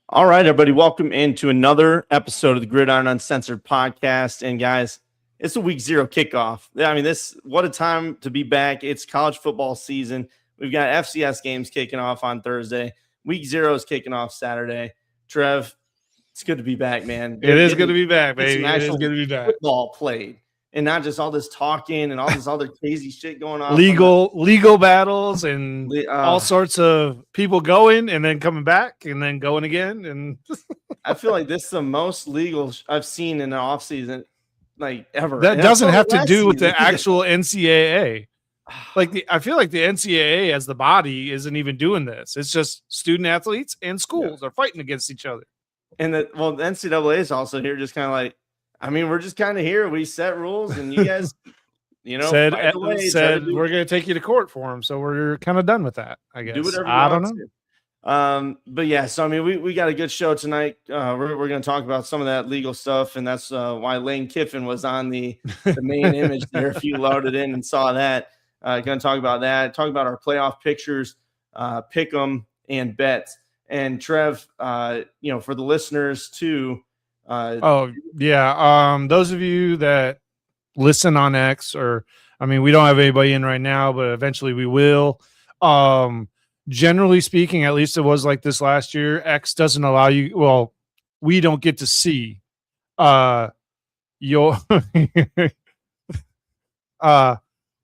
All right, everybody, welcome into another episode of the Gridiron Uncensored podcast. And guys, it's a week 0 kickoff. I mean, what a time to be back. It's college football season. We've got FCS games kicking off on Thursday. Week 0 is kicking off Saturday. Trev, it's good to be back, man. It is good to be back, baby. It is good to be back. Football played. And not just all this talking and all this other crazy shit going on. Legal battles and all sorts of people going and then coming back and then going again. And I feel like this is the most legal I've seen in the offseason, like ever. That doesn't have to do with the actual NCAA. I feel like the NCAA as the body isn't even doing this. It's just student athletes and schools are fighting against each other. And the NCAA is also here, just kind of like, I mean, we're just kind of here. We set rules, and you guys, said we're going to take you to court for them. So we're kind of done with that, I guess. Do whatever I don't know. But yeah, so I mean, we got a good show tonight. We're going to talk about some of that legal stuff, and that's why Lane Kiffin was on the main image there. If you loaded in and saw that, going to talk about that. Talk about our playoff pictures, pick 'em, and bets. And Trev, for the listeners too. Those of you that listen on X, we don't have anybody in right now, but eventually we will. Generally speaking, at least it was like this last year, X doesn't allow you. Well, we don't get to see your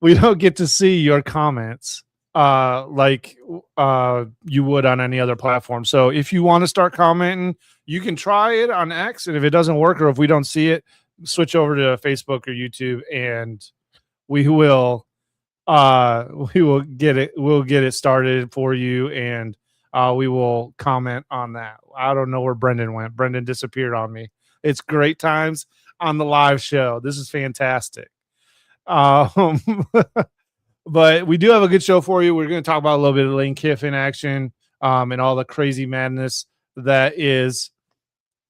we don't get to see your comments like you would on any other platform. So if you want to start commenting, you can try it on X, and if it doesn't work or if we don't see it, switch over to Facebook or YouTube, and we will get it. We'll get it started for you, and we will comment on that. I don't know where Brendan went. Brendan disappeared on me. It's great times on the live show. This is fantastic. But we do have a good show for you. We're going to talk about a little bit of Lane Kiffin action and all the crazy madness that is.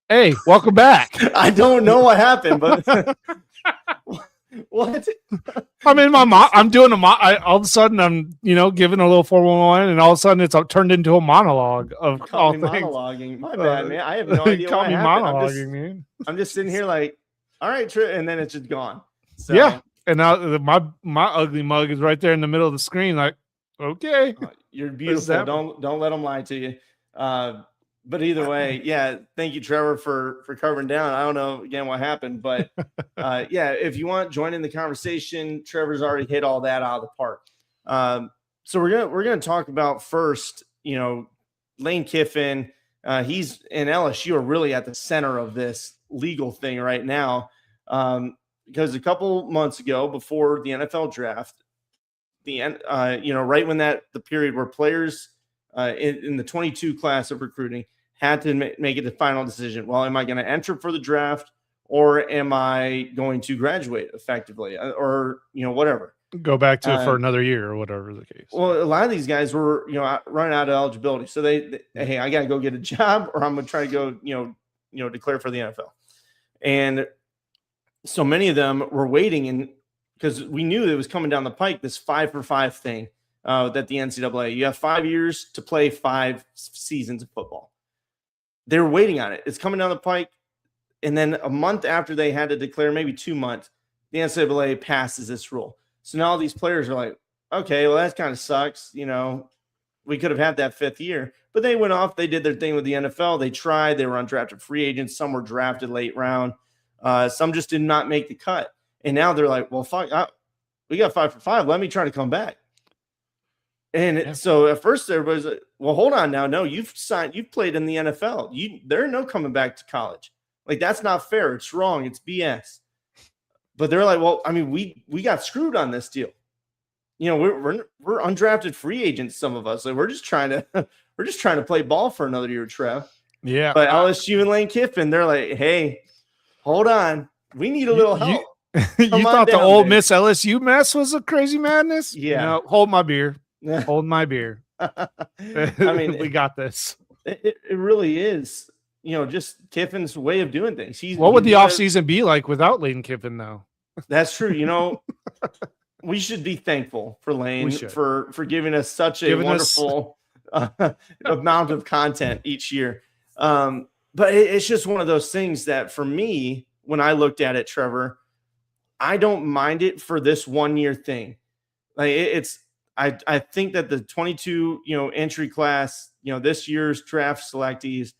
Hey, welcome back. I don't know what happened, but what? I'm in I'm doing all of a sudden I'm giving a little 411, and all of a sudden it's turned into a monologue of all things. Monologuing. My bad, man. I have no idea call what me happened. monologuing, man. I'm just sitting here like, all right, and then it's just gone. So. Yeah. And now my ugly mug is right there in the middle of the screen. Like, okay, you're beautiful. Don't let them lie to you. But either way, yeah. Thank you, Trevor, for covering down. I don't know again what happened, but if you want, join in the conversation. Trevor's already hit all that out of the park. So we're gonna talk about first. Lane Kiffin. He's in LSU are really at the center of this legal thing right now. Because a couple months ago, before the NFL draft, right when the period where players in the 22 class of recruiting had to make it the final decision. Well, am I going to enter for the draft or am I going to graduate effectively, or whatever? Go back to it for another year or whatever the case. Well, a lot of these guys were running out of eligibility, so they hey, I got to go get a job, or I'm going to try to go declare for the NFL. And so many of them were waiting, and because we knew it was coming down the pike, this 5-for-5 thing that the NCAA, you have 5 years to play 5 seasons of football. They were waiting on it. It's coming down the pike. And then a month after they had to declare, maybe 2 months, the NCAA passes this rule. So now all these players are like, okay, well, that kind of sucks. We could have had that 5th year. But they went off. They did their thing with the NFL. They tried. They were undrafted free agents. Some were drafted late round. Some just did not make the cut. And now they're like, well, fuck, we got 5-for-5. Let me try to come back. And so at first everybody's like, well, hold on now. No, you've played in the NFL. There are no coming back to college. Like, that's not fair. It's wrong. It's BS. But they're like, well, I mean, we got screwed on this deal. We're undrafted free agents. Some of us, like, we're just trying to play ball for another year, Trev. Yeah. But LSU and Lane Kiffin, they're like, hey, hold on, we need a little help. You thought the old Miss LSU mess was a crazy madness? Yeah. No, hold my beer. Hold my beer. I mean, we got this. It really is. Just Kiffin's way of doing things. What would the offseason be like without Lane Kiffin, though? That's true. We should be thankful for Lane for giving us such a wonderful amount of content each year. But it's just one of those things that, for me, when I looked at it, Trevor, I don't mind it for this 1 year thing. Like, I think that the 22 entry class, this year's draft selectees,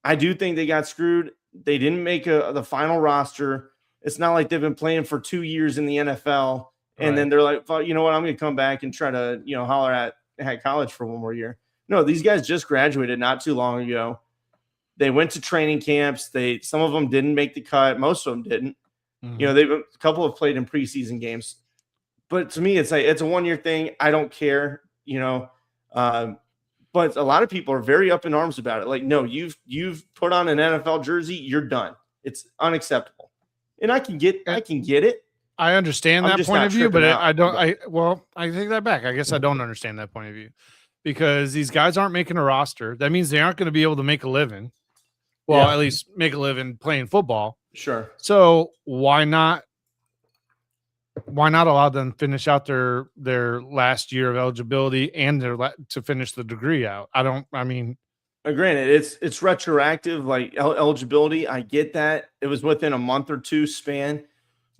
I do think they got screwed. They didn't make the final roster. It's not like they've been playing for 2 years in the NFL, and then they're like, well, you know what, I'm going to come back and try to holler at college for one more year. No, these guys just graduated not too long ago. They went to training camps. Some of them didn't make the cut. Most of them didn't. Mm-hmm. A couple have played in preseason games. But to me, it's like, it's a 1 year thing. I don't care, but a lot of people are very up in arms about it. Like, no, you've put on an NFL jersey, you're done. It's unacceptable. And I can get it. I understand that point of view, but I take that back. I guess I don't understand that point of view, because these guys aren't making a roster. That means they aren't going to be able to make a living. Well, at least make a living playing football. Sure. So why not allow them to finish out their last year of eligibility and to finish the degree out? Granted, it's retroactive, like eligibility. I get that. It was within a month or two span.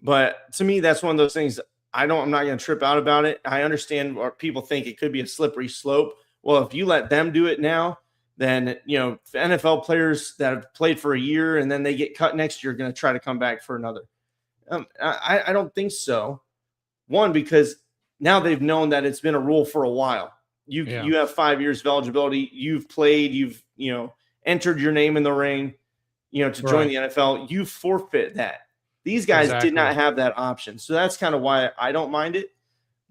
But to me, that's one of those things. I'm not going to trip out about it. I understand what people think it could be a slippery slope. Well, if you let them do it now, then, NFL players that have played for a year and then they get cut next year are going to try to come back for another. I don't think so. One, because now they've known that it's been a rule for a while. You have 5 years of eligibility. You've played. You've entered your name in the ring. To join the NFL. You forfeit that. These guys did not have that option, so that's kind of why I don't mind it.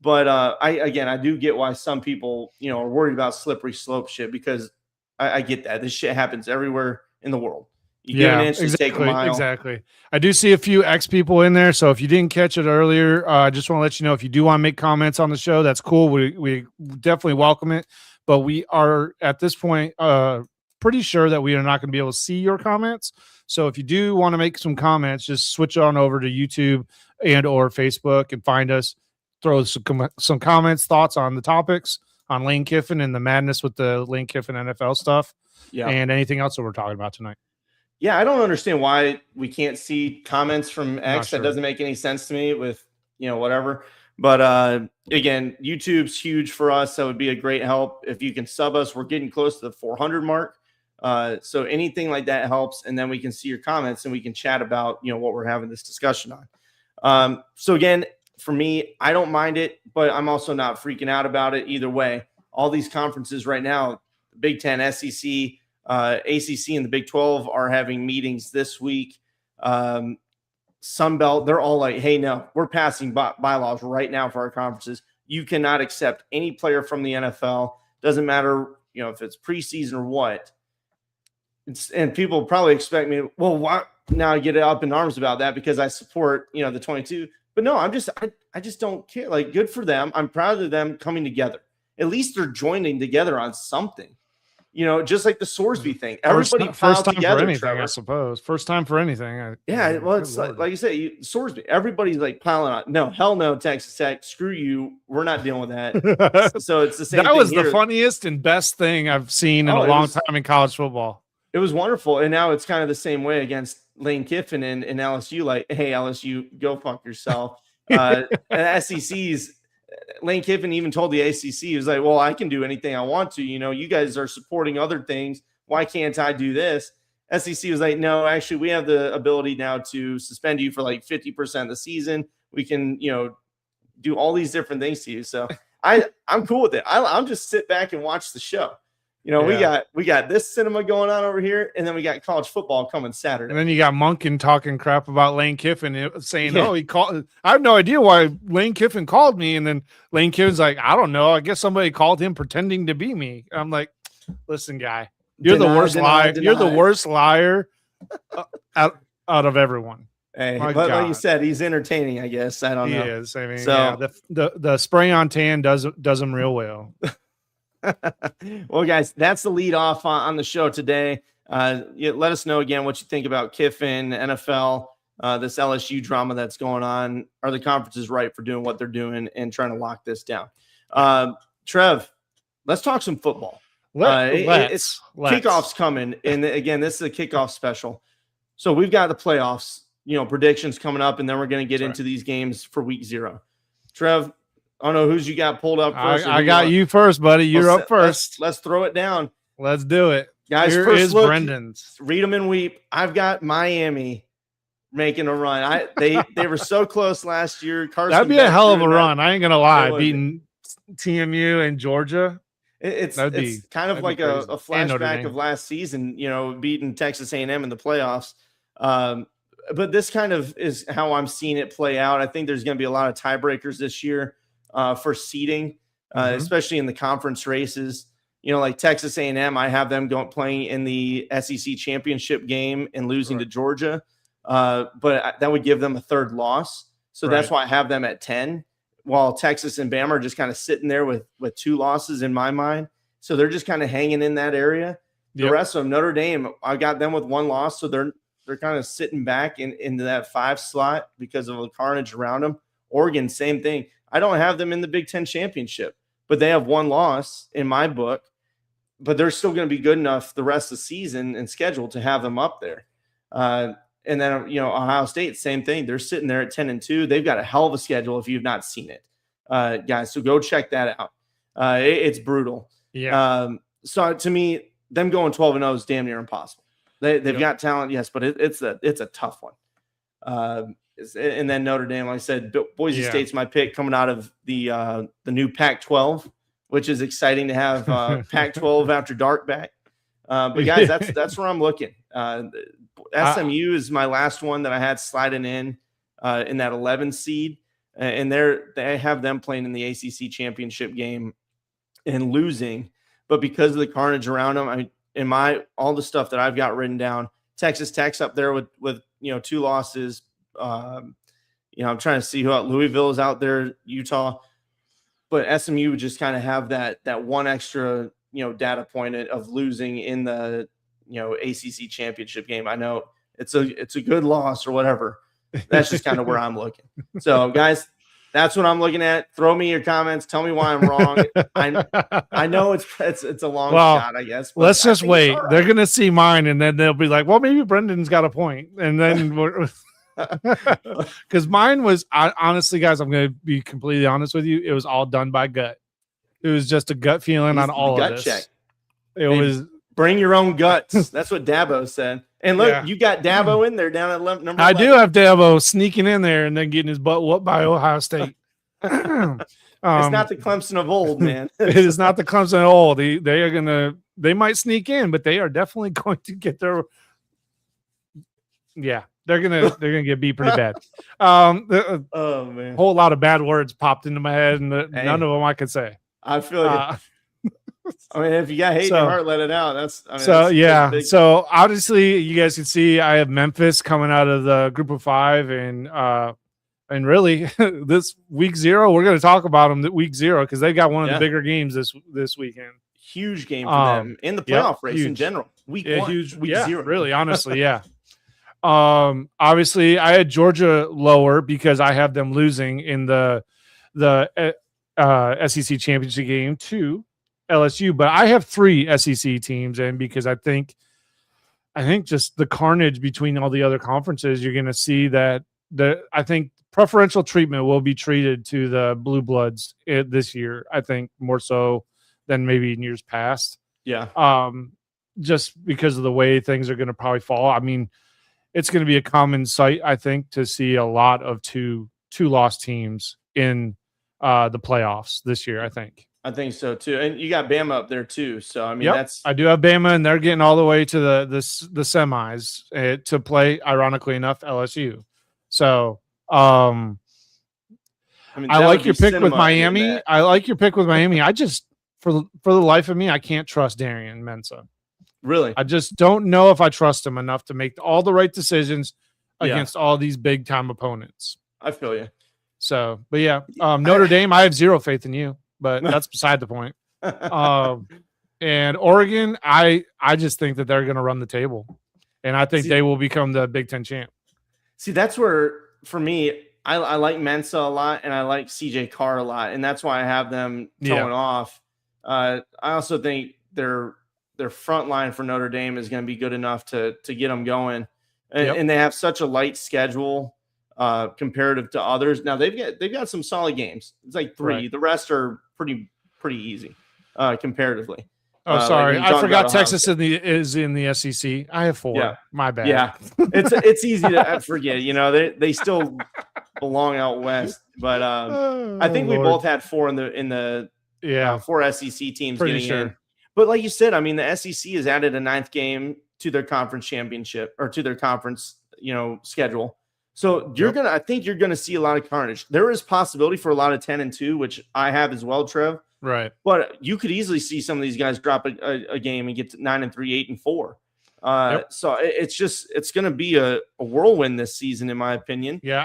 But I do get why some people are worried about slippery slope shit, because I get that this shit happens everywhere in the world. You give an inch, take a mile. Exactly. I do see a few X people in there. So if you didn't catch it earlier, I just want to let you know, if you do want to make comments on the show, that's cool. We definitely welcome it. But we are at this point pretty sure that we are not going to be able to see your comments. So if you do want to make some comments, just switch on over to YouTube and or Facebook and find us. Throw some comments, thoughts on the topics, on Lane Kiffin and the madness with the Lane Kiffin NFL stuff, and anything else that we're talking about tonight. Yeah, I don't understand why we can't see comments from X. That doesn't make any sense to me with, whatever. But again, YouTube's huge for us. That would be a great help. If you can sub us, we're getting close to the 400 mark. So anything like that helps. And then we can see your comments and we can chat about, what we're having this discussion on. So again, for me, I don't mind it, but I'm also not freaking out about it either way. All these conferences right now, Big Ten, SEC, ACC, and the Big 12 are having meetings this week. Sun Belt, they're all like, hey, no, we're passing bylaws right now for our conferences. You cannot accept any player from the NFL. Doesn't matter, if it's preseason or what. and people probably expect me, well, why now I get up in arms about that because I support, the 22. But no, I just don't care. Like, good for them. I'm proud of them coming together. At least they're joining together on something. Just like the Sorsby thing. Everybody first time together, for anything, Trevor. I suppose. First time for anything. Well, it's like you say, Sorsby. Everybody's like piling on. No, hell no, Texas Tech. Screw you. We're not dealing with that. So it's the same. That thing was here. the funniest and best thing I've seen in a long time in college football. It was wonderful, and now it's kind of the same way against Lane Kiffin and LSU. Like, hey, LSU, go fuck yourself. SEC's Lane Kiffin even told the ACC, he was like, well, I can do anything I want to. You guys are supporting other things. Why can't I do this? SEC was like, no, actually, we have the ability now to suspend you for like 50% of the season. We can, do all these different things to you. So I'm cool with it. I'm just sit back and watch the show. We got this cinema going on over here, and then we got college football coming Saturday. And then you got Monken talking crap about Lane Kiffin, saying, "Oh, he called. I have no idea why Lane Kiffin called me." And then Lane Kiffin's like, "I don't know. I guess somebody called him pretending to be me." I'm like, "Listen, guy, you're the worst liar. You're the worst liar out of everyone." Hey, but like you said, he's entertaining. I guess I don't know. He is. I mean, so the spray on tan does him real well. Well, guys, that's the lead off on the show today. Let us know again what you think about Kiffin, NFL, this LSU drama that's going on. Are the conferences right for doing what they're doing and trying to lock this down? Trev, let's talk some football. Kickoff's coming, and again, this is a kickoff special. So we've got the playoffs, predictions coming up, and then we're going to get into these games for week 0. Trev, I don't know who's you got pulled up first. I got you first, buddy. You're up first. Let's throw it down. Let's do it. Guys, Here first is look, Brendan's. Read them and weep. I've got Miami making a run. They were so close last year. That'd be a hell of a run. I ain't going to lie. Beating TMU and Georgia. It's kind of like a flashback of last season, beating Texas A&M in the playoffs. But this kind of is how I'm seeing it play out. I think there's going to be a lot of tiebreakers this year. For seeding, especially in the conference races, like Texas A&M, I have them playing in the SEC championship game and losing to Georgia, but that would give them a third loss. So that's why I have them at 10, while Texas and Bama are just kind of sitting there with 2 losses in my mind. So they're just kind of hanging in that area. The rest of them, Notre Dame, I got them with 1 loss, so they're kind of sitting back into that 5 slot because of the carnage around them. Oregon, same thing. I don't have them in the Big Ten championship, but they have 1 loss in my book, but they're still going to be good enough the rest of the season and schedule to have them up there. And then, Ohio State, same thing. They're sitting there at 10-2. They've got a hell of a schedule if you've not seen it, guys. So go check that out. It's brutal. Yeah. So to me, them going 12-0 is damn near impossible. They've got talent, yes, but it's a tough one. And then Notre Dame, like I said, Boise State's my pick coming out of the new Pac-12, which is exciting to have Pac-12 after dark back. But guys, that's where I'm looking. SMU is my last one that I had sliding in that 11 seed, and they have them playing in the ACC championship game and losing, but because of the carnage around them, all the stuff that I've got written down, Texas Tech's up there with 2 losses. I'm trying to see who Louisville is out there, Utah, but SMU would just kind of have that one extra, data point of losing in the, ACC championship game. I know it's a good loss or whatever. That's just kind of where I'm looking. So guys, that's what I'm looking at. Throw me your comments. Tell me why I'm wrong. I know it's a long shot, I guess. Let's just wait. Right. They're going to see mine and then they'll be like, well, maybe Brendan's got a point. And then because mine was, honestly, guys, I'm going to be completely honest with you. It was all done by gut. It was just a gut feeling on all of this. Check. It was bring your own guts. That's what Dabo said. And look, you got Dabo in there down at number 11. I do have Dabo sneaking in there and then getting his butt whooped by Ohio State. It's not the Clemson of old, man. It is not the Clemson of old. They might sneak in, but they are definitely going to get their. Yeah, they're gonna get beat pretty bad. Oh man, whole lot of bad words popped into my head, and none of them I could say. I feel like I mean, if you got hate in your heart, let it out. So obviously, you guys can see I have Memphis coming out of the group of 5, and really this week 0, we're going to talk about them week 0 because they got one of the bigger games this weekend. Huge game for them in the playoff race in general. Week 1, huge, week 0. Really, honestly, yeah. Obviously, I had Georgia lower because I have them losing in the SEC championship game to LSU, but I have 3 SEC teams, and because I think just the carnage between all the other conferences, you're going to see that I think preferential treatment will be treated to the Blue Bloods this year. I think more so than maybe in years past. Yeah. Just because of the way things are going to probably fall. I mean, it's going to be a common sight, I think, to see a lot of two lost teams in the playoffs this year. I think so too, and you got Bama up there too. So I mean, I do have Bama, and they're getting all the way to the semis to play. Ironically enough, LSU. So I like your pick with Miami. I just for the life of me, I can't trust Darian Mensah. Really, I just don't know if I trust him enough to make all the right decisions against all these big time opponents. I feel you. So, but yeah, Notre Dame, I have 0 faith in you. But that's beside the point. And Oregon, I just think that they're going to run the table, and I think they will become the Big Ten champ. See, that's where for me, I like Mensah a lot, and I like CJ Carr a lot, and that's why I have them towing off. I also think their front line for Notre Dame is going to be good enough to get them going, and they have such a light schedule comparative to others. Now they've got some solid games. It's like 3. Right. The rest are pretty easy comparatively. Oh, sorry, I forgot Texas is in the SEC. I have 4. Yeah. My bad. Yeah, it's easy to forget. You know, they still belong out west, but I think we both had 4 in the 4 SEC teams getting in. But like you said, I mean, the SEC has added a 9th game to their conference championship or to their conference, schedule. So I think you're gonna see a lot of carnage. There is possibility for a lot of 10-2, which I have as well, Trev. Right. But you could easily see some of these guys drop a game and get to 9-3, 8-4. So it's gonna be a whirlwind this season, in my opinion. Yeah,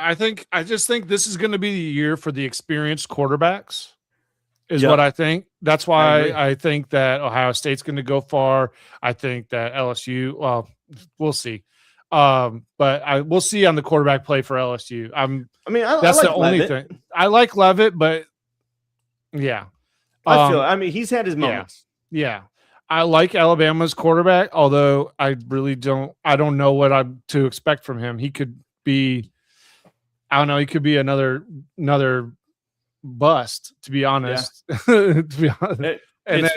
I just think this is gonna be the year for the experienced quarterbacks. Is what I think. That's why I think that Ohio State's going to go far. I think that LSU. Well, we'll see. But we'll see on the quarterback play for LSU. That's the only thing. I like Levitt, but yeah, he's had his moments. Yeah, I like Alabama's quarterback, although I really don't. I don't know what I'm to expect from him. He could be. I don't know. He could be another bust, to be honest. To be honest. And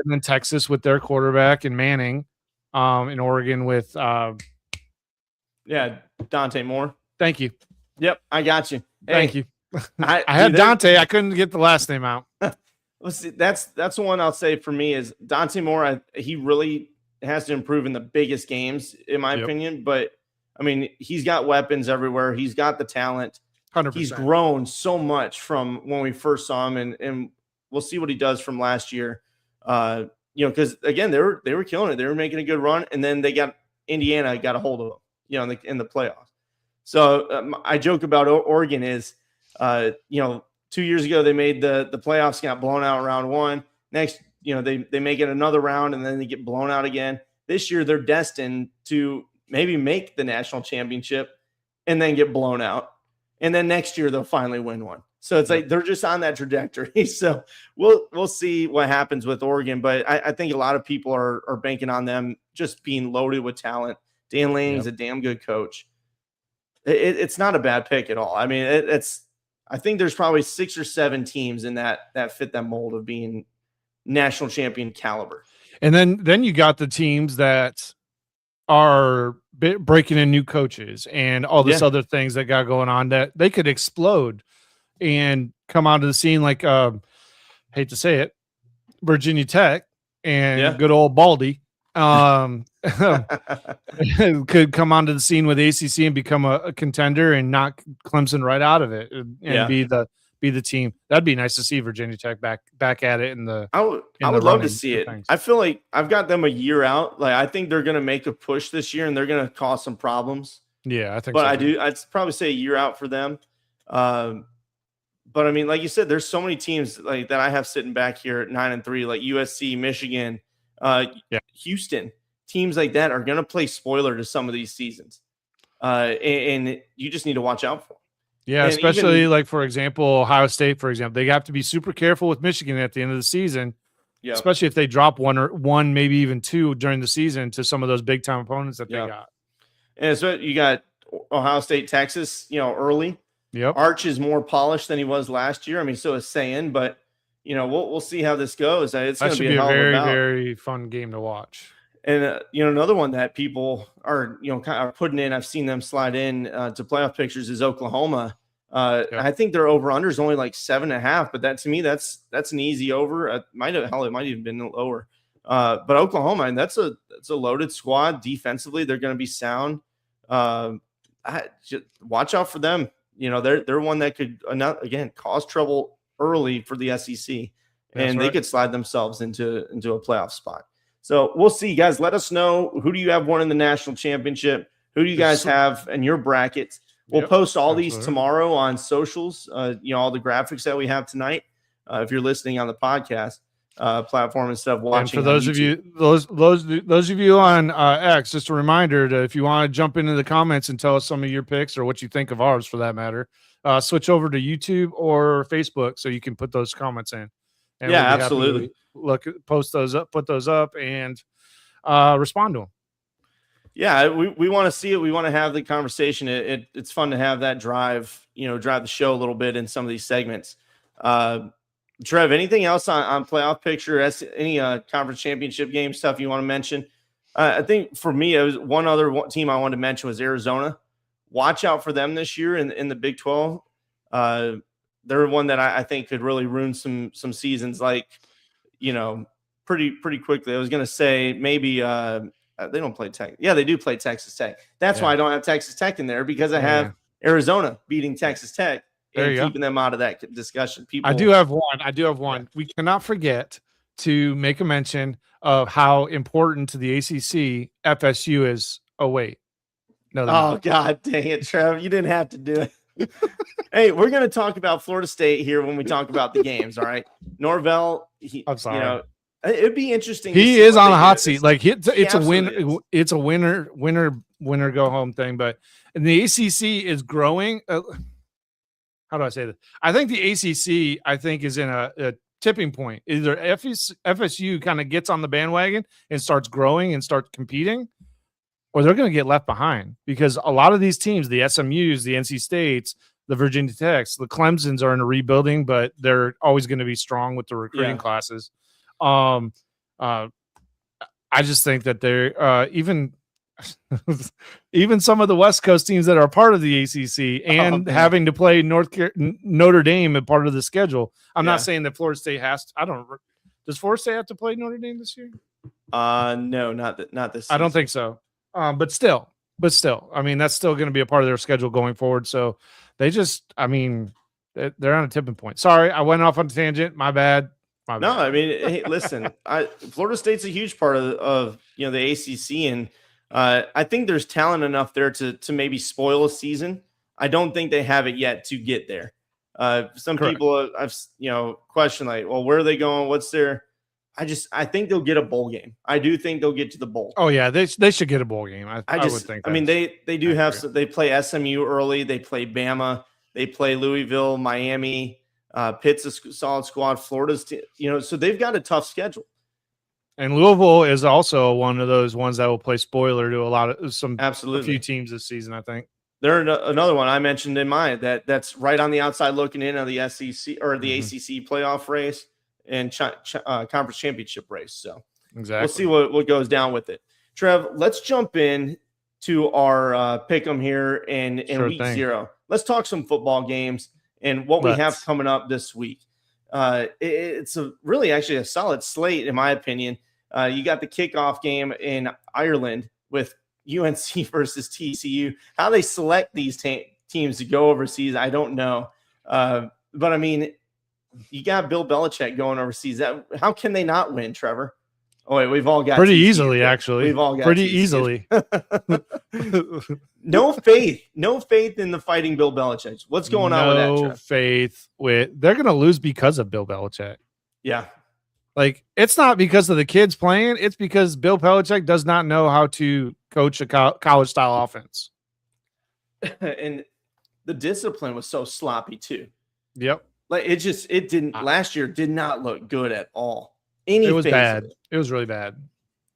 then Texas with their quarterback and Manning, in Oregon with Dante Moore. Thank you. Yep, I got you. Thank you. I had Dante. I couldn't get the last name out. Well, see, that's the one I'll say for me is Dante Moore. He really has to improve in the biggest games, in my opinion. But I mean, he's got weapons everywhere. He's got the talent. 100%. He's grown so much from when we first saw him, and we'll see what he does from last year. Because again, they were killing it. They were making a good run, and then Indiana got a hold of them, in the playoffs. So I joke about Oregon is, 2 years ago they made the playoffs, got blown out in round 1. Next, they make it another round, and then they get blown out again. This year they're destined to maybe make the national championship and then get blown out. And then next year they'll finally win one. So it's like they're just on that trajectory. So we'll see what happens with Oregon. But I think a lot of people are banking on them just being loaded with talent. Dan Lanning's a damn good coach. It's not a bad pick at all. I mean, I think there's probably 6 or 7 teams in that fit that mold of being national champion caliber. And then you got the teams that are breaking in new coaches and all this other things that got going on that they could explode and come onto the scene like, hate to say it, Virginia Tech and good old Baldy could come onto the scene with ACC and become a contender and knock Clemson right out of it and be the be the team. That'd be nice to see Virginia Tech back at it in the. I would love to see it. Things. I feel like I've got them a year out. Like I think they're going to make a push this year, and they're going to cause some problems. Yeah, I think. But so I too. do. I'd probably say a year out for them. But I mean, like you said, there's so many teams like that I have sitting back here at 9-3, like USC, Michigan, Houston. Teams like that are going to play spoiler to some of these seasons, and you just need to watch out for them. Yeah, and especially like, for example, Ohio State, for example, they have to be super careful with Michigan at the end of the season, especially if they drop one, maybe even two during the season to some of those big time opponents that they got. And so you got Ohio State, Texas, early. Yep. Arch is more polished than he was last year. I mean, so is Sayin, but we'll see how this goes. It's going to be a very, very fun game to watch. And another one that people are kind of putting in, I've seen them slide in to playoff pictures, is Oklahoma. I think their over under is only like 7.5, but that to me that's an easy over. It might even been lower. But Oklahoma, and that's a loaded squad defensively. They're going to be sound. Just watch out for them. They're one that could again cause trouble early for the SEC, and they could slide themselves into a playoff spot. So we'll see, guys. Let us know, who do you have winning the national championship? Who do you guys have in your brackets? We'll post all these tomorrow on socials. All the graphics that we have tonight. If you're listening on the podcast platform instead of watching. And for those of you, those of you on X, just a reminder to, if you want to jump into the comments and tell us some of your picks or what you think of ours, for that matter, switch over to YouTube or Facebook so you can put those comments in. And yeah, absolutely. Post those up, put those up, and respond to them. Yeah, we want to see it. We want to have the conversation. It's fun to have that drive the show a little bit in some of these segments. Trev, anything else on playoff picture? Any conference championship game stuff you want to mention? I think for me, it was one other team I wanted to mention was Arizona. Watch out for them this year in the Big 12. They're one that I think could really ruin some seasons, pretty quickly. I was going to say maybe they don't play Tech. Yeah, they do play Texas Tech. That's why I don't have Texas Tech in there, because I have Arizona beating Texas Tech and keeping them out of that discussion. I do have one. Yeah. We cannot forget to make a mention of how important to the ACC FSU is. Oh, wait. No. God dang it, Trev. You didn't have to do it. Hey, we're going to talk about Florida State here when we talk about the games, all right? Norvell, I'm sorry. It'd be interesting. He is on a hot seat. Like it's a win. It's a winner go home thing. But and the ACC is growing. How do I say this? I think the ACC, is in a tipping point. Either FSU kind of gets on the bandwagon and starts growing and starts competing, or they're going to get left behind, because a lot of these teams, the SMUs, the NC States, the Virginia Techs, the Clemsons, are in a rebuilding, but they're always going to be strong with the recruiting classes. I just think that they're even some of the West Coast teams that are part of the ACC and having to play Notre Dame as part of the schedule. I'm not saying that Florida State has to. Does Florida State have to play Notre Dame this year? No, not this season. I don't think so. But still, I mean, that's still going to be a part of their schedule going forward. So they're on a tipping point. Sorry, I went off on a tangent. My bad. No, I mean, hey, listen, Florida State's a huge part of the ACC, and I think there's talent enough there to maybe spoil a season. I don't think they have it yet to get there. Some people I've questioned, like, well, where are they going? What's their? I think they'll get a bowl game. I do think they'll get to the bowl. Oh yeah, they should get a bowl game. I would think. I mean, they do have. They play SMU early. They play Bama. They play Louisville, Miami. Pitt's a solid squad. Florida's, so they've got a tough schedule. And Louisville is also one of those ones that will play spoiler to a few teams this season, I think. They're another one I mentioned in mine that's right on the outside looking in on the SEC or the ACC playoff race and conference championship race. So exactly, we'll see what goes down with it. Trev, let's jump in to our pick 'em here in week 0. Let's talk some football games and what we have coming up this week. It's really a solid slate, in my opinion. You got the kickoff game in Ireland with UNC versus TCU. How they select these teams to go overseas, I don't know. But I mean, you got Bill Belichick going overseas. How can they not win, Trevor? Oh wait, we've all got pretty TCU. Easily, actually. We've all got pretty TCU. easily. No faith in the fighting Bill Belichick. What's going on with that, Trev? No faith with they're going to lose because of Bill Belichick. Yeah. Like, it's not because of the kids playing. It's because Bill Belichick does not know how to coach a college style offense. And the discipline was so sloppy too. Yep. Like it didn't last year did not look good at all. It was bad. It was really bad.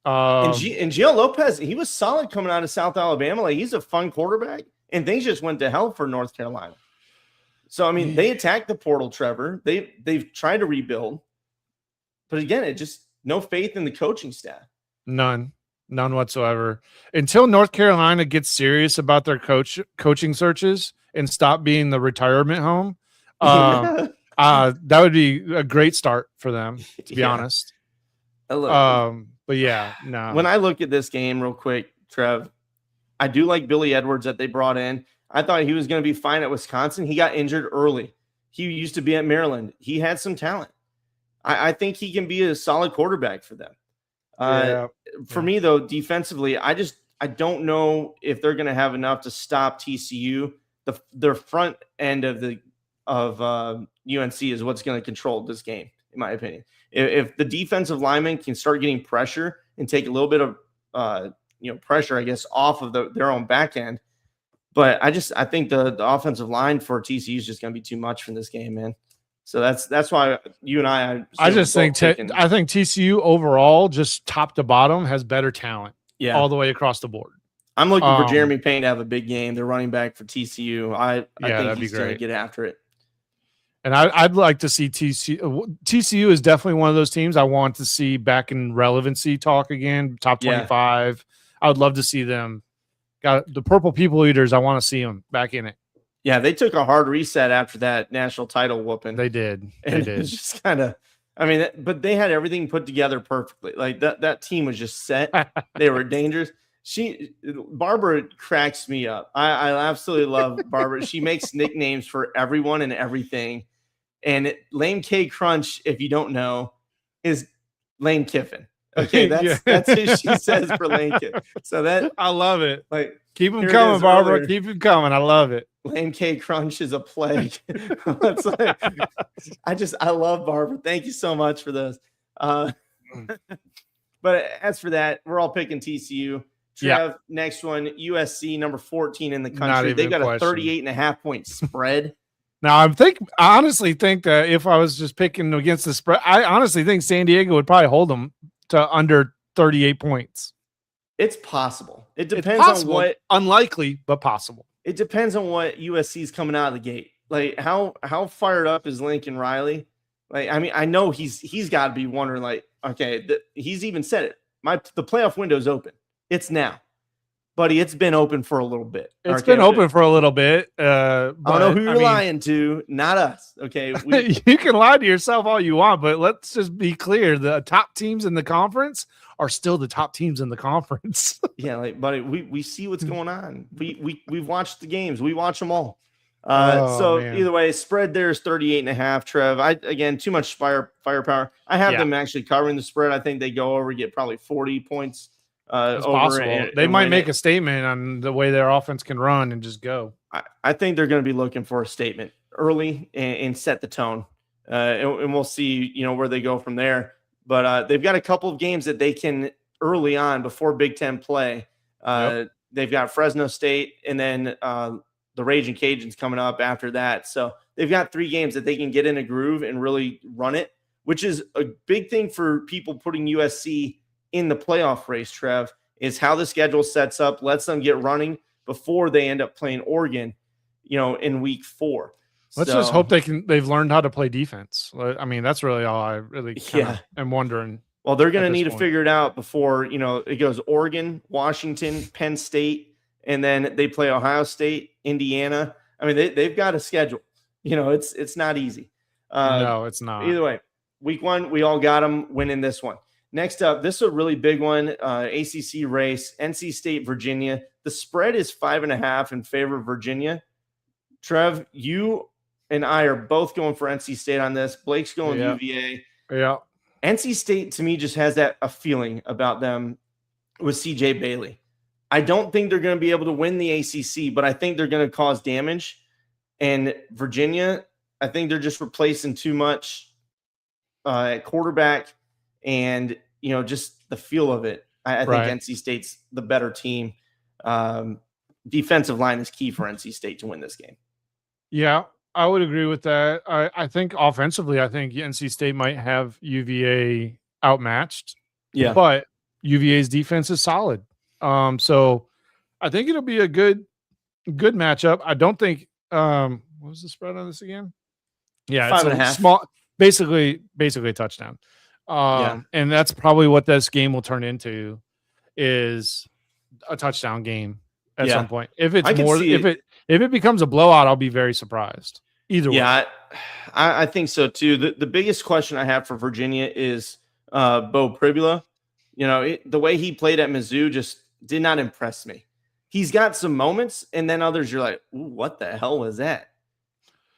And Gio Lopez, he was solid coming out of South Alabama. Like, he's a fun quarterback, and things just went to hell for North Carolina. So I mean, they attacked the portal, Trevor. They've tried to rebuild, but again, it just no faith in the coaching staff. None whatsoever. Until North Carolina gets serious about their coaching searches and stop being the retirement home, that would be a great start for them, to be honest. But yeah, no. When I look at this game real quick, Trev, I do like Billy Edwards that they brought in. I thought he was going to be fine at Wisconsin. He got injured early. He used to be at Maryland. He had some talent. I think he can be a solid quarterback for them. For me, though, defensively, I don't know if they're going to have enough to stop TCU. Their front end of UNC is what's going to control this game, in my opinion. If the defensive linemen can start getting pressure and take a little bit of pressure, I guess, off of their own back end. But I think the offensive line for TCU is just going to be too much for this game, man. So that's why you and I think TCU overall, just top to bottom, has better talent. Yeah, all the way across the board. I'm looking for Jeremy Payne to have a big game. They're running back for TCU. I think he's going to get after it. And I'd like to see TCU. TCU is definitely one of those teams I want to see back in relevancy talk again, top 25. Yeah. I would love to see them. Got the Purple People Eaters. I want to see them back in it. Yeah, they took a hard reset after that national title whooping. They did. It's just kind of, but they had everything put together perfectly. Like that team was just set. They were dangerous. Barbara cracks me up. I absolutely love Barbara. She makes nicknames for everyone and everything. And Lane K Crunch, if you don't know, is Lane Kiffin. Okay, that's who she says for Lane Kiffin. So I love it. Like, keep them coming, Barbara. Earlier. Keep them coming. I love it. Lane K Crunch is a plague. It's like, I love Barbara. Thank you so much for this. But as for that, we're all picking TCU. Trev, next one, USC, number 14 in the country. They've got a 38.5 point spread. Now, I honestly think that if I was just picking against the spread, I honestly think San Diego would probably hold them to under 38 points. It's possible. It depends on what. Unlikely, but possible. It depends on what USC is coming out of the gate. Like, how fired up is Lincoln Riley? Like, I know he's got to be wondering, like, okay, he's even said it. The playoff window is open. It's now. Buddy, it's been open for a little bit. It's been open for a little bit. But, I don't know who you're lying to, not us. Okay. You can lie to yourself all you want, but let's just be clear. The top teams in the conference are still the top teams in the conference. Yeah, like, buddy, we see what's going on. We've watched the games. We watch them all. Either way, spread there is 38.5, Trev. Again, too much firepower. I have them actually covering the spread. I think they go over, get probably 40 points. It's possible. They might make a statement on the way their offense can run and just go. I think they're going to be looking for a statement early and set the tone. And we'll see, where they go from there. But they've got a couple of games that they can early on before Big Ten play. They've got Fresno State and then the Raging Cajuns coming up after that. So they've got 3 games that they can get in a groove and really run it, which is a big thing for people putting USC in the playoff race, Trev, is how the schedule sets up, lets them get running before they end up playing Oregon, in week 4. Let's just hope they've learned how to play defense. I mean, that's really all I really am wondering. Well, they're going to need to figure it out before, it goes Oregon, Washington, Penn State, and then they play Ohio State, Indiana. I mean, they've got a schedule. It's not easy. No, it's not. Either way, week 1, we all got them winning this one. Next up, this is a really big one, ACC race, NC State, Virginia. The spread is 5.5 in favor of Virginia. Trev, you and I are both going for NC State on this. Blake's going UVA. Yeah. NC State to me just has a feeling about them with CJ Bailey. I don't think they're going to be able to win the ACC, but I think they're going to cause damage. And Virginia, I think they're just replacing too much at quarterback and, just the feel of it. I think NC State's the better team. Defensive line is key for NC State to win this game. Yeah, I would agree with that. I think offensively, I think NC State might have UVA outmatched. Yeah. But UVA's defense is solid. So I think it'll be a good matchup. I don't think what was the spread on this again? Yeah, 5.5. Small, basically a touchdown. And that's probably what this game will turn into, is a touchdown game at some point. If it's more, if it becomes a blowout, I'll be very surprised. Either way. Yeah, I think so too. The biggest question I have for Virginia is Bo Pribula. The way he played at Mizzou just did not impress me. He's got some moments, and then others you're like, ooh, what the hell was that?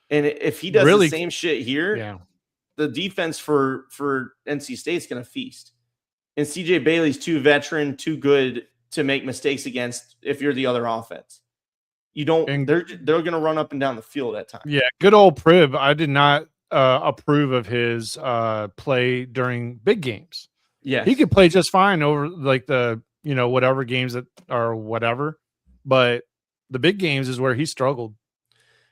And if he does the same shit here, the defense for NC State's going to feast. And CJ Bailey's too veteran, too good to make mistakes against if you're the other offense. They're going to run up and down the field at times. Yeah, good old Prib. I did not approve of his play during big games. Yeah, he could play just fine over like the whatever games that are whatever, but the big games is where he struggled.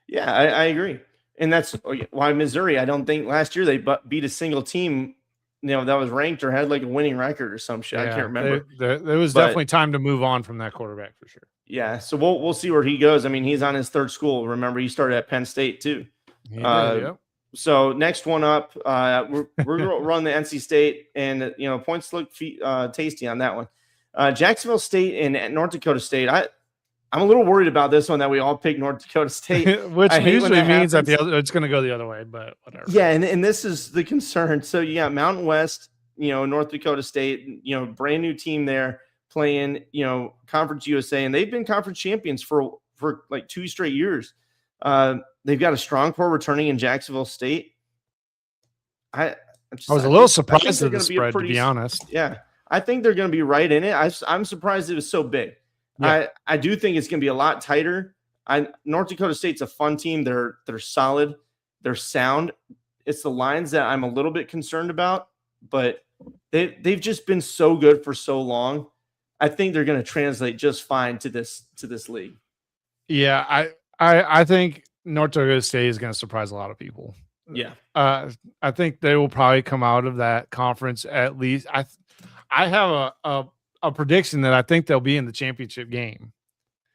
Yeah, I agree, and that's why Missouri. I don't think last year they beat a single team, that was ranked or had like a winning record or some shit. I can't remember. There was definitely time to move on from that quarterback for sure. Yeah, so we'll see where he goes. I mean, he's on his third school. Remember, he started at Penn State too. So next one up, we're going to run the NC State, and points look tasty on that one. Jacksonville State and North Dakota State. I'm a little worried about this one that we all picked North Dakota State, which usually means that it's going to go the other way, but whatever. Yeah, and this is the concern. So you got Mountain West, North Dakota State, brand new team there playing, Conference USA, and they've been conference champions for like 2 straight years. They've got a strong core returning in Jacksonville State. I was a little surprised at the spread, to be honest. Yeah, I think they're going to be right in it. I'm surprised it was so big. Yeah. I do think it's going to be a lot tighter. North Dakota State's a fun team. They're solid. They're sound. It's the lines that I'm a little bit concerned about, but they've just been so good for so long. I think they're going to translate just fine to this league. Yeah, I think North Dakota State is going to surprise a lot of people. Yeah. I think they will probably come out of that conference at least. I have a prediction that I think they'll be in the championship game.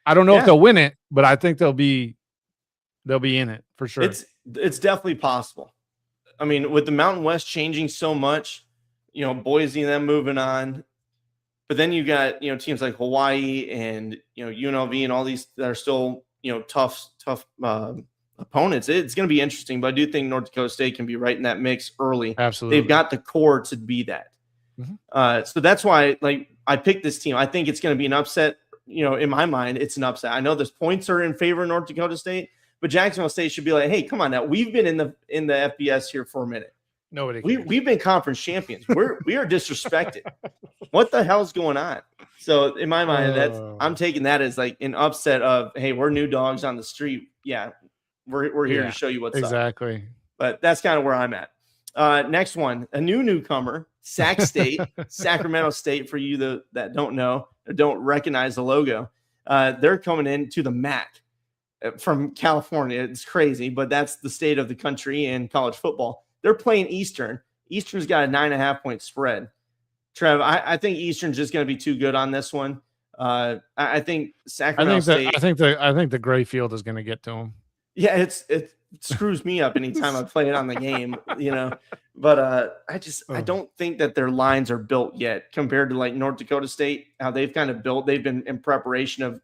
I don't know if they'll win it, but I think they'll be in it for sure. It's definitely possible. I mean, with the Mountain West changing so much, Boise and them moving on, but then you got, teams like Hawaii and, UNLV and all these that are still, tough opponents. It's going to be interesting, but I do think North Dakota State can be right in that mix early. Absolutely. They've got the core to be that. Mm-hmm. So that's why, I picked this team. I think it's going to be an upset. In my mind, it's an upset. I know there's points are in favor of North Dakota State, but Jacksonville State should be like, hey, come on now. We've been in the FBS here for a minute. Nobody. We've been conference champions. We are disrespected. What the hell's going on? So in my mind, I'm taking that as like an upset of, hey, we're new dogs on the street. Yeah, we're here to show you what's up. Exactly. But that's kind of where I'm at. Next one, a newcomer, Sac State, Sacramento State. For you that don't know or don't recognize the logo, they're coming into the MAC from California. It's crazy, but that's the state of the country in college football. They're playing Eastern. Eastern's got a 9.5-point spread. Trev, I think Eastern's just going to be too good on this one. I think Sacramento State. I think the gray field is going to get to them. Yeah, it screws me up anytime I play it on the game, But I don't think that their lines are built yet compared to like North Dakota State, how they've kind of built. They've been in preparation of,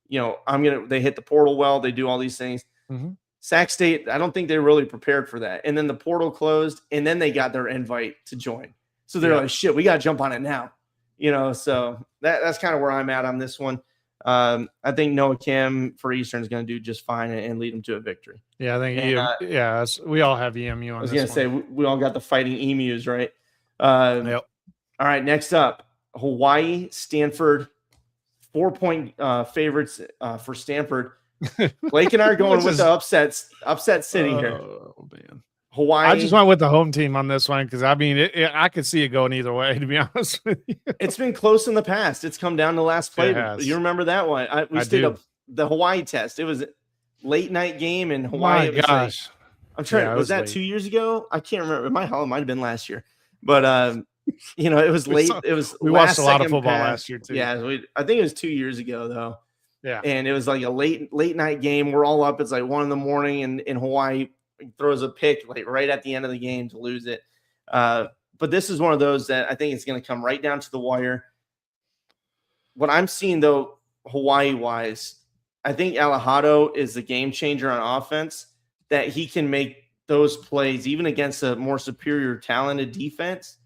they hit the portal well. They do all these things. Mm-hmm. Sac State, I don't think they're really prepared for that. And then the portal closed, and then they got their invite to join. So they're like, shit, we got to jump on it now. So that's kind of where I'm at on this one. I think Noah Kim for Eastern is going to do just fine and lead them to a victory. Yeah, I think we all have EMU on. I was going to say we all got the fighting emus, right? Yep. All right, next up, Hawaii, Stanford, 4-point favorites for Stanford. Blake and I are going with the upset sitting here. Oh man, Hawaii. I just went with the home team on this one because I mean, I could see it going either way. To be honest with you, it's been close in the past. It's come down to last play. You remember that one? We stayed the Hawaii test. It was a late night game in Hawaii. My gosh, I'm trying. Was that late. 2 years ago? I can't remember. It might have been last year, but it was late. We watched a lot of football last year too. Yeah, I think it was 2 years ago though. Yeah, and it was like a late night game. We're all up. It's like 1 a.m. and in Hawaii throws a pick like right at the end of the game to lose it. But this is one of those that I think it's going to come right down to the wire. What I'm seeing though, Hawaii wise, I think Alejado is the game changer on offense, that he can make those plays even against a more superior talented defense.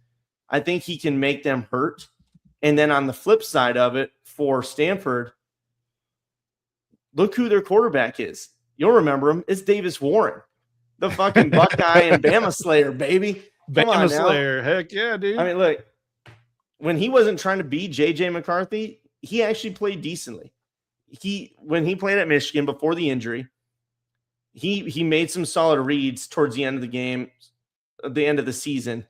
I think he can make them hurt. And then on the flip side of it for Stanford, look who their quarterback is. You'll remember him. It's Davis Warren, the fucking Buckeye and Bama Slayer, baby. Bama Slayer. Heck yeah, dude. I mean, look, when he wasn't trying to beat JJ McCarthy, he actually played decently. When he played at Michigan before the injury, he made some solid reads towards the end of the game, at the end of the season.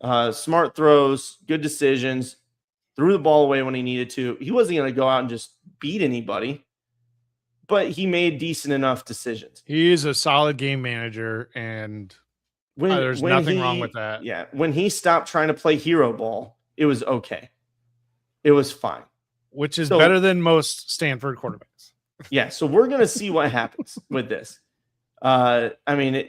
Smart throws, good decisions, threw the ball away when he needed to. He wasn't going to go out and just beat anybody, but he made decent enough decisions. He is a solid game manager, and there's nothing wrong with that. Yeah. When he stopped trying to play hero ball, it was okay. It was fine. Which is better than most Stanford quarterbacks. Yeah. So we're going to see what happens with this. I mean,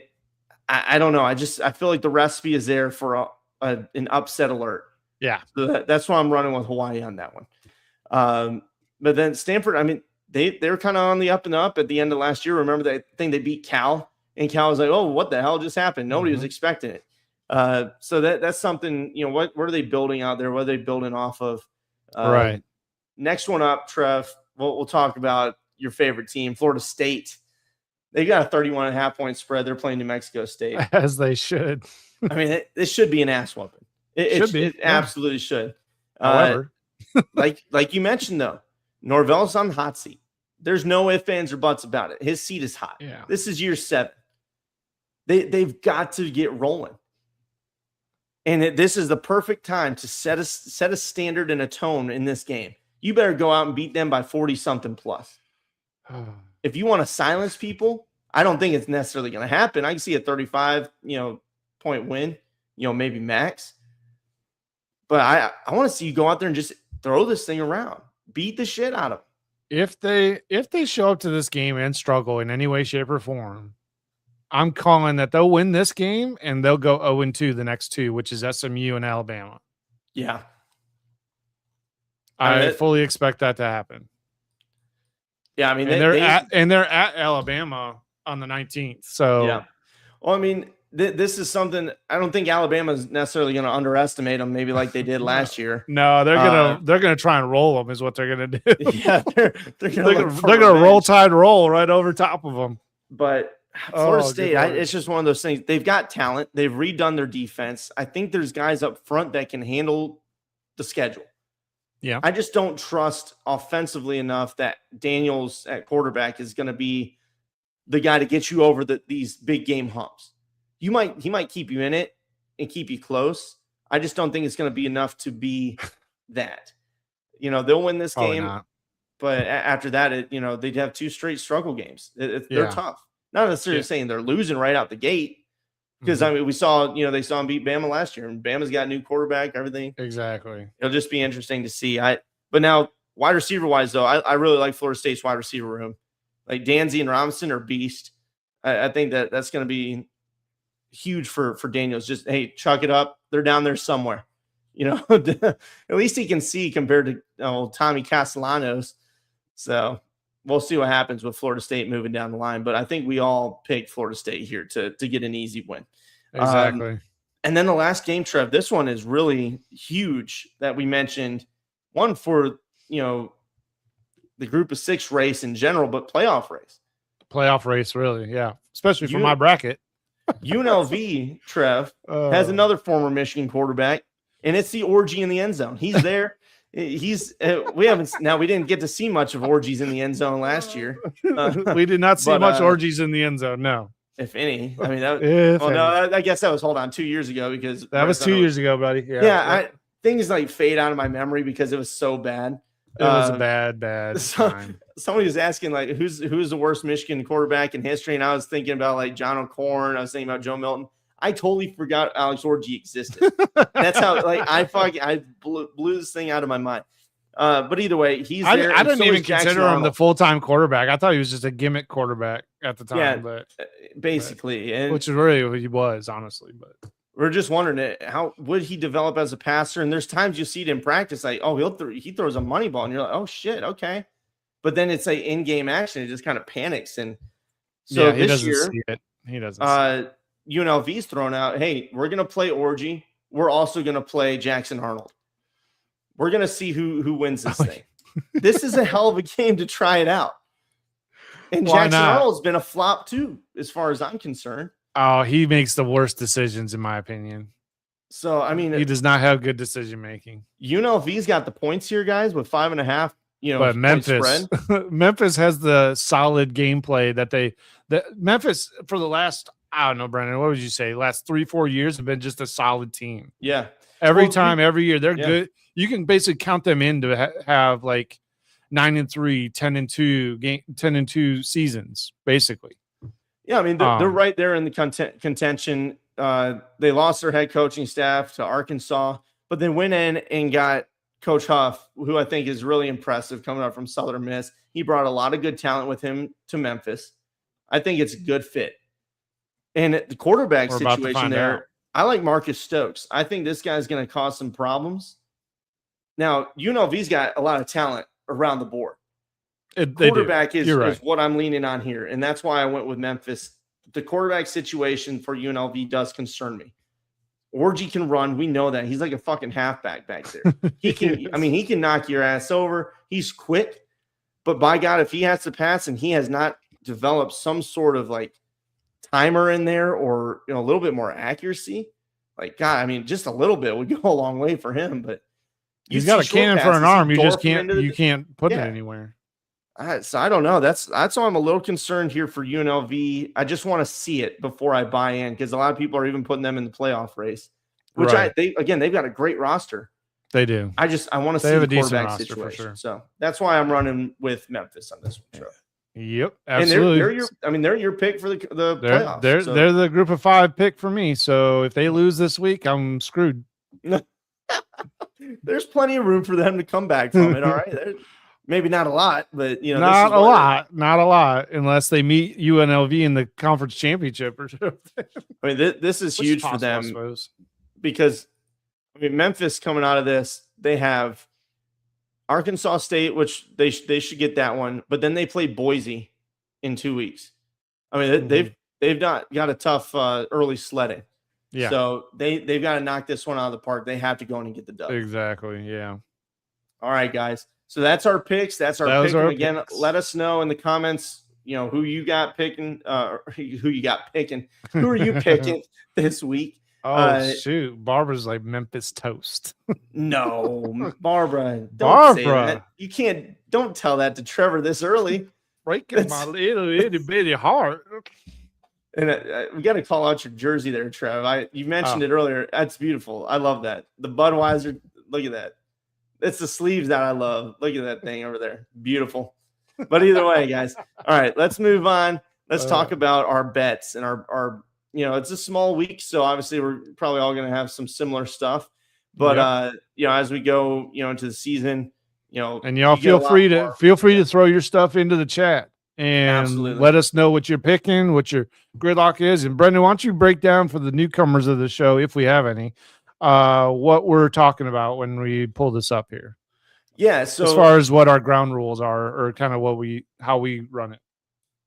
I don't know. I feel like the recipe is there for an upset alert. Yeah. So that's why I'm running with Hawaii on that one. But then Stanford, I mean, they were kind of on the up and up at the end of last year. Remember that thing they beat Cal, and Cal was like, "Oh, what the hell just happened?" Nobody was expecting it. So that's something. What are they building out there? What are they building off of? Right. Next one up, Trev. We'll talk about your favorite team, Florida State. They got a 31.5-point spread. They're playing New Mexico State, as they should. I mean, this should be an ass whooping. It absolutely should. However, like you mentioned though, Norvell's on the hot seat. There's no ifs, ands, or buts about it. His seat is hot. Yeah. This is year 7. They've got to get rolling, and this is the perfect time to set a standard and a tone in this game. You better go out and beat them by 40-something plus. If you want to silence people, I don't think it's necessarily going to happen. I can see a 35, point win, maybe max. But I want to see you go out there and just throw this thing around, beat the shit out of them. If they show up to this game and struggle in any way, shape, or form, I'm calling that they'll win this game and they'll go 0-2 the next 2, which is SMU and Alabama. Yeah. I fully expect that to happen. Yeah, I mean, they're at Alabama on the 19th. So yeah. Well, I mean, this is something I don't think Alabama's necessarily going to underestimate them, maybe like they did last year. No, they're gonna try and roll them, is what they're gonna do. Yeah, they're gonna roll tide roll right over top of them. But Florida State, it's just one of those things. They've got talent. They've redone their defense. I think there's guys up front that can handle the schedule. Yeah. I just don't trust offensively enough that Daniels at quarterback is going to be the guy to get you over these big game humps. He might keep you in it and keep you close. I just don't think it's going to be enough to be that. They'll win this game, but after that, they'd have 2 straight struggle games. They're tough. Not necessarily saying they're losing right out the gate, because I mean, we saw, they saw him beat Bama last year, and Bama's got a new quarterback, everything. Exactly. It'll just be interesting to see. But now, wide receiver wise, though, I really like Florida State's wide receiver room. Like Danzy and Robinson are beast. I think that's going to be huge for Daniels. Just, hey, chuck it up. They're down there somewhere. At least he can see compared to Tommy Castellanos. So we'll see what happens with Florida State moving down the line. But I think we all picked Florida State here to get an easy win. Exactly. And then the last game, Trev, this one is really huge that we mentioned. One for, the group of 6 race in general, but playoff race. Playoff race, really, yeah. Especially for my bracket. UNLV, Trev, has another former Michigan quarterback, and it's the orgy in the end zone. He's there. He's we didn't get to see much of orgies in the end zone last year. We did not see much orgies in the end zone. No, if any. I mean, I guess that was 2 years ago because that was 2 years ago, buddy. Yeah. Things like fade out of my memory because it was so bad. It was a bad time. Somebody was asking like who's the worst Michigan quarterback in history, and I was thinking about like John O'Corn. I was thinking about Joe Milton. I totally forgot Alex Orji existed. That's how I blew this thing out of my mind. But either way, he's there. I didn't even consider him the full-time quarterback. I thought he was just a gimmick quarterback at the time. Yeah, but basically, which is really what he was, honestly. But we're just wondering how would he develop as a passer? And there's times you see it in practice, like, oh, he throws a money ball, and you're like, oh shit, okay. But then it's like in-game action, it just kind of panics. And so he this year, see it. He doesn't. See it. UNLV's thrown out. Hey, we're gonna play Orgy. We're also gonna play Jackson Arnold. We're gonna see who wins this thing. This is a hell of a game to try it out. And Jackson Arnold's been a flop too, as far as I'm concerned. Oh, he makes the worst decisions, in my opinion. So I mean, he does not have good decision making. UNLV's got the points here, guys, with 5.5. But Memphis, Memphis has the solid gameplay that Memphis for the last, I don't know, Brendan, what would you say? Last 3-4 years have been just a solid team. Yeah. Every year they're good. You can basically count them in to have like 9-3, 10-2 10-2 seasons, basically. Yeah. I mean, they're right there in the contention. They lost their head coaching staff to Arkansas, but then went in and got Coach Huff, who I think is really impressive coming up from Southern Miss. He brought a lot of good talent with him to Memphis. I think it's a good fit. And the quarterback situation there, I like Marcus Stokes. I think this guy's going to cause some problems. Now, UNLV's got a lot of talent around the board. Quarterback is what I'm leaning on here, and that's why I went with Memphis. The quarterback situation for UNLV does concern me. Orgy can run. We know that. He's like a fucking halfback back there. He can knock your ass over. He's quick. But by God, if he has to pass and he has not developed some sort of like timer in there or a little bit more accuracy, like God, I mean, just a little bit would go a long way for him. But he's got a cannon for an arm. You can't put it anywhere. So I don't know. That's why I'm a little concerned here for UNLV. I just want to see it before I buy in because a lot of people are even putting them in the playoff race. Which they've got a great roster. They do. I want to see the quarterback situation. For sure. So that's why I'm running with Memphis on this one. Yep, absolutely. And they're your pick for the playoffs. They're the group of 5 pick for me. So if they lose this week, I'm screwed. There's plenty of room for them to come back from it. All right. Maybe not a lot, but not a lot, unless they meet UNLV in the conference championship or something. I mean, this is huge for them because Memphis coming out of this, they have Arkansas State, which they should get that one, but then they play Boise in 2 weeks. I mean, they've not got a tough early sledding. Yeah. So they've got to knock this one out of the park. They have to go in and get the dub. Exactly. Yeah. All right, guys. So that's our picks. That's our pick. Again, let us know in the comments, who you got picking, who you got picking. Who are you picking this week? Oh, shoot. Barbara's like Memphis toast. No, Barbara. Don't say that. You don't tell that to Trevor this early. Breaking my little itty bitty heart. And we got to call out your jersey there, Trev. You mentioned it earlier. That's beautiful. I love that. The Budweiser. Look at that. It's the sleeves that I love. Look at that thing over there. Beautiful. But either way, guys. All right, let's move on. Let's talk about our bets and our it's a small week, so obviously we're probably all going to have some similar stuff. But as we go, into the season, and y'all feel free to throw your stuff into the chat and let us know what you're picking, what your gridlock is. And Brendan, why don't you break down for the newcomers of the show, if we have any, what we're talking about when we pull this up here. Yeah. So as far as what our ground rules are, or kind of how we run it.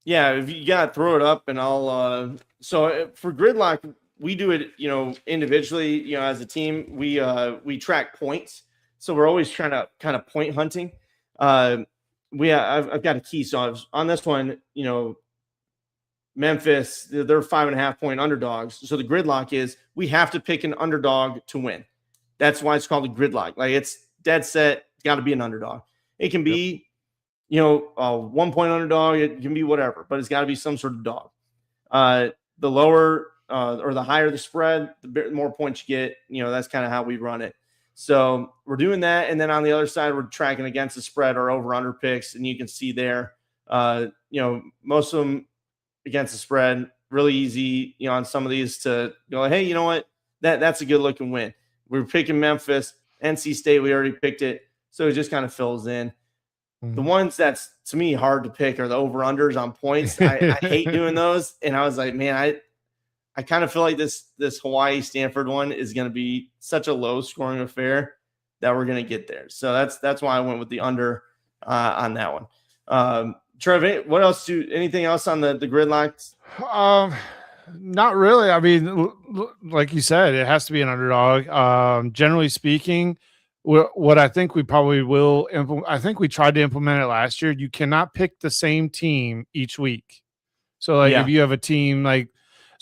Yeah. If you got to throw it up, and I'll, so for gridlock, we do it, individually, as a team, we track points. So we're always trying to kind of point hunting. I've got a key. So on this one, Memphis, they're 5.5-point underdogs. So the gridlock is we have to pick an underdog to win. That's why it's called a gridlock. Like it's dead set. It's got to be an underdog. It can be, a 1-point underdog. It can be whatever, but it's got to be some sort of dog. The lower or the higher the spread, the more points you get. That's kind of how we run it. So we're doing that. And then on the other side, we're tracking against the spread or over-under picks. And you can see there, most of them against the spread, really easy, on some of these to go, hey, you know what? That's a good looking win. We're picking Memphis, NC State. We already picked it. So it just kind of fills in. Mm-hmm. The ones that's, to me, hard to pick are the over-unders on points. I hate doing those. And I was like, man, I kind of feel like this Hawaii-Stanford one is going to be such a low-scoring affair that we're going to get there. So that's why I went with the under on that one. Trev, what else? Anything else on the gridlocks? Not really. I mean, like you said, it has to be an underdog. Generally speaking, what I think we probably will implement, I think we tried to implement it last year. You cannot pick the same team each week. So like if you have a team like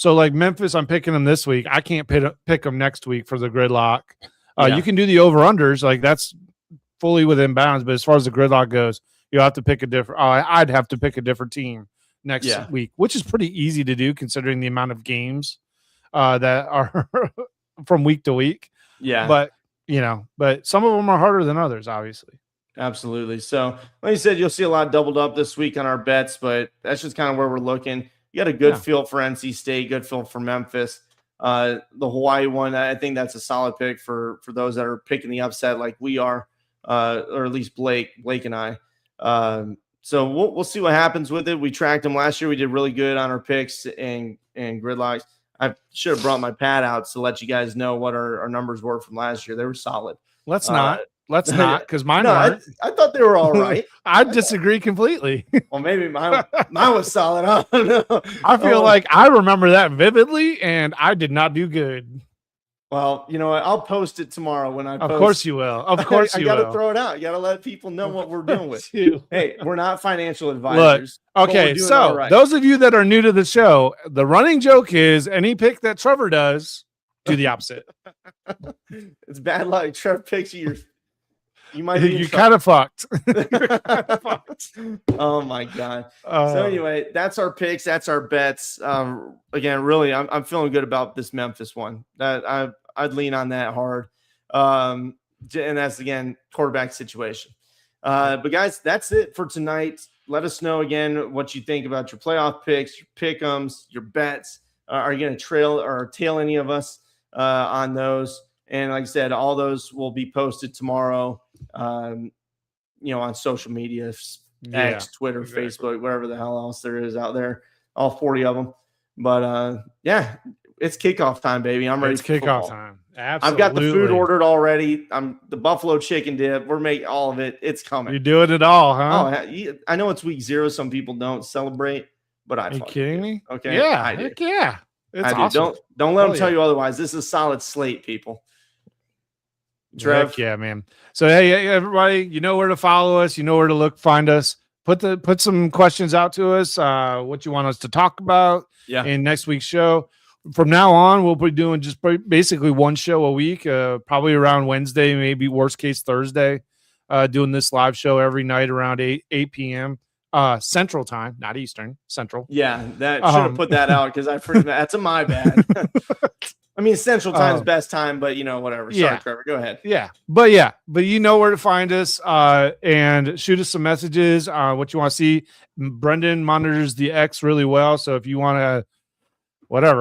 Memphis, I'm picking them this week. I can't pick them next week for the gridlock. You can do the over-unders. Like that's fully within bounds. But as far as the gridlock goes, you'll have to pick a different. I'd have to pick a different team next week, which is pretty easy to do considering the amount of games that are from week to week. Yeah. But some of them are harder than others, obviously. Absolutely. So like you said, you'll see a lot doubled up this week on our bets, but that's just kind of where we're looking. You got a good feel for NC State, good feel for Memphis. The Hawaii one, I think that's a solid pick for those that are picking the upset like we are, or at least Blake and I. So we'll see what happens with it. We tracked them last year. We did really good on our picks and gridlocks. I should have brought my pad out to let you guys know what our numbers were from last year. They were solid. Let's not, because mine aren't. I thought they were all right. I disagree completely. Well, maybe mine was solid. I don't know. I feel like I remember that vividly, and I did not do good. Well, you know what? I'll post it tomorrow when I post. Of course you will. Of course you will. I got to throw it out. You got to let people know what we're doing with. Hey, we're not financial advisors. Look, okay, so those of you that are new to the show, the running joke is any pick that Trevor does, do the opposite. It's bad luck. Trevor picks you might be you're kind of fucked. Oh my god. So anyway, that's our picks, that's our bets. Again, really I'm feeling good about this Memphis one. That I'd lean on that hard. And that's again quarterback situation. But guys, that's it for tonight. Let us know again what you think about your playoff picks, your pick'ems, your bets. Are you going to trail or tail any of us on those? And like I said, all those will be posted tomorrow, on social media, X, Twitter, Facebook, whatever the hell else there is out there, all 40 of them. But it's kickoff time, baby. I'm ready. It's kickoff time. Absolutely. I've got the food ordered already. I'm the buffalo chicken dip. We're making all of it. It's coming. You're doing it all, huh? Oh, I know it's week 0. Some people don't celebrate, but are you kidding me? Okay. Yeah. I do. Heck yeah. It's awesome. Don't let them tell you otherwise. This is a solid slate, people. Trev. Heck yeah, man. So hey, everybody, you know where to follow us. You know where to find us. Put some questions out to us. What you want us to talk about in next week's show. From now on, we'll be doing just basically one show a week, probably around Wednesday, maybe worst case Thursday, doing this live show every night around 8 p.m. Central time, not Eastern, Central. Yeah, that should have put that out because I forgot. That's my bad. I mean, Central Time's best time, but whatever. Sorry, Trevor. Go ahead. Yeah, but you know where to find us, and shoot us some messages. What you want to see. Brendan monitors the X really well, so if you want to,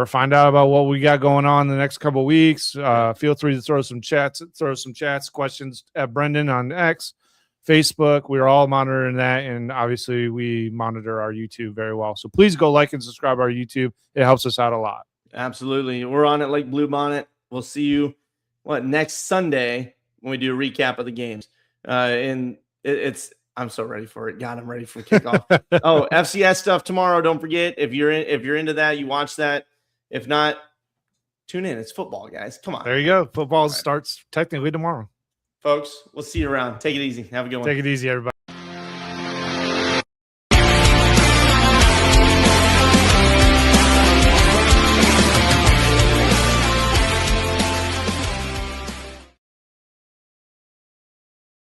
find out about what we got going on the next couple of weeks, feel free to throw some chats, questions at Brendan on X, Facebook. We're all monitoring that, and obviously we monitor our YouTube very well. So please go like and subscribe our YouTube. It helps us out a lot. Absolutely. We're on it like Blue Bonnet. We'll see you next Sunday when we do a recap of the games. And I'm so ready for it. God, I'm ready for kickoff. FCS stuff tomorrow. Don't forget, if you're into that, you watch that. If not, tune in. It's football, guys. Come on. There you go. Football starts technically tomorrow. Folks, we'll see you around. Take it easy. Have a good one. Take it easy, everybody.